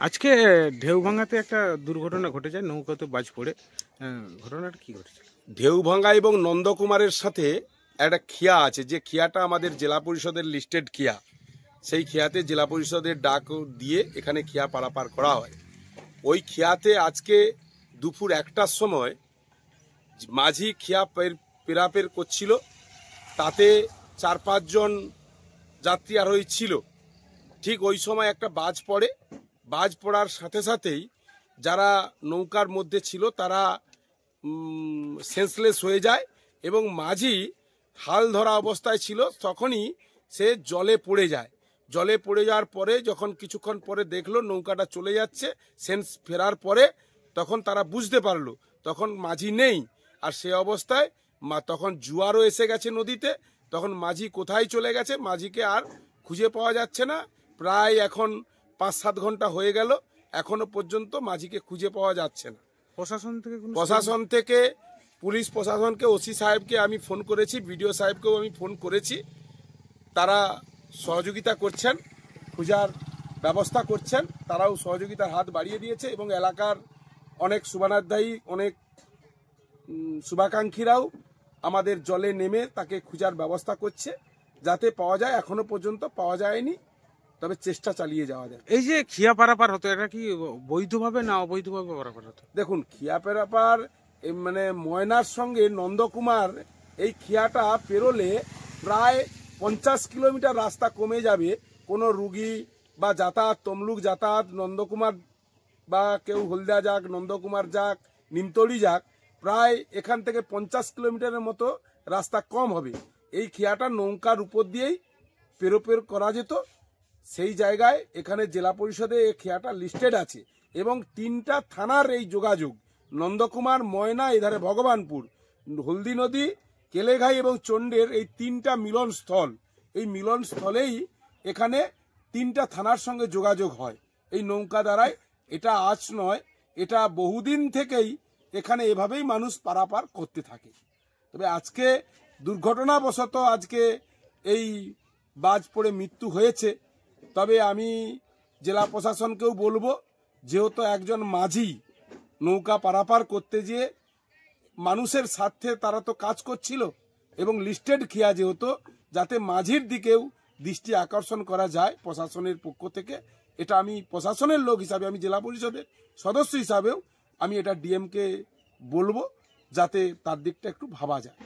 আজকে ঢেউভাঙ্গাতে একটা দুর্ঘটনা ঘটে যায়, নৌকাতে বাজ পড়ে। ঘটনাটা কি ঘটেছে? ঢেউভাঙ্গা এবং নন্দকুমারের সাথে একটা খিয়া আছে, যে খিয়াটা আমাদের জেলা পরিষদের লিস্টেড খিয়া। সেই খিয়াতে জেলা পরিষদের ডাক দিয়ে এখানে খিয়া পারাপার করা হয়। ওই খিয়াতে আজকে দুপুর 1টার সময় মাঝি খিয়া পেরাপের করছিল, তাতে 4-5 জন যাত্রী আরোহী ছিল। ঠিক ওই সময় একটা বাজ পড়ে। বাজ পড়ার সাথে সাথেই যারা নৌকার মধ্যে ছিল তারা সেন্সলেস হয়ে যায় এবং মাঝি হাল ধরা অবস্থায় ছিল, তখনই সে জলে পড়ে যায়। জলে পড়ে যাওয়ার পরে যখন কিছুক্ষণ পরে দেখলো নৌকাটা চলে যাচ্ছে, সেন্স ফেরার পরে তখন তারা বুঝতে পারলো তখন মাঝি নেই। আর সে অবস্থায় তখন জোয়ারও এসে গেছে নদীতে। তখন মাঝি কোথায় চলে গেছে, মাঝিকে আর খুঁজে পাওয়া যাচ্ছে না। প্রায় এখন 5-7 ঘন্টা হয়ে গেল, এখনো পর্যন্ত মাঝিকে খুঁজে পাওয়া যাচ্ছে না। প্রশাসন থেকে পুলিশ প্রশাসনকে, ওসি সাহেবকে আমি ফোন করেছি, বিডিও সাহেবকেও আমি ফোন করেছি। তারা সহযোগিতা করছেন, খোঁজার ব্যবস্থা করছেন। তারাও সহযোগিতার হাত বাড়িয়ে দিয়েছে এবং এলাকার অনেক শুভানুধ্যায়ী, অনেক শুভাকাঙ্ক্ষীরাও আমাদের জলে নেমে তাকে খোঁজার ব্যবস্থা করছে যাতে পাওয়া যায়। এখনো পর্যন্ত পাওয়া যায়নি, তবে চেষ্টা চালিয়ে যাওয়া যায়। এই যে খিয়া পারাপার হতো, এটা কি বৈধভাবে না অবৈধভাবে পারাপার হতো? দেখুন, খিয়া পারাপার মানে ময়নার সঙ্গে নন্দকুমার, এই খিয়াটা পেরোলে প্রায় 50 কিলোমিটার রাস্তা কমে যাবে। কোনো রুগী বা যাতায়াত, তমলুক যাতায়াত, নন্দকুমার বা কেউ হলদিয়া যাক, নন্দকুমার যাক, নিমতলি যাক, প্রায় এখান থেকে 50 কিলোমিটারের মতো রাস্তা কম হবে। এই খিয়াটা নৌকার উপর দিয়েই পেরোপের করা যেত। সেই জায়গায় এখানে জেলা পরিষদে এই খিয়াটা লিস্টেড আছে এবং 3টা থানার এই যোগাযোগ, নন্দকুমার, ময়না, এধারে ভগবানপুর, হলদি নদী, কেলেঘাই এবং চণ্ডের এই 3টা মিলনস্থল। এই মিলনস্থলেই এখানে 3টা থানার সঙ্গে যোগাযোগ হয় এই নৌকা দ্বারাই। এটা আজ নয়, এটা বহুদিন থেকেই এখানে এভাবেই মানুষ পারাপার করতে থাকে। তবে আজকে দুর্ঘটনাবশত আজকে এই বাজ পড়ে মৃত্যু হয়েছে। তবে আমি জেলা প্রশাসনকেও বলবো, যেহেতু একজন মাঝি নৌকা পারাপার করতে গিয়ে মানুষের স্বার্থে তারা তো কাজ করছিল এবং লিস্টেড খিয়া যেহেতু, যাতে মাঝির দিকেও দৃষ্টি আকর্ষণ করা যায় প্রশাসনের পক্ষ থেকে। এটা আমি প্রশাসনের লোক হিসাবে, আমি জেলা পরিষদের সদস্য হিসাবেও আমি এটা ডিএমকে বলবো যাতে তার দিকটা একটু ভাবা যায়।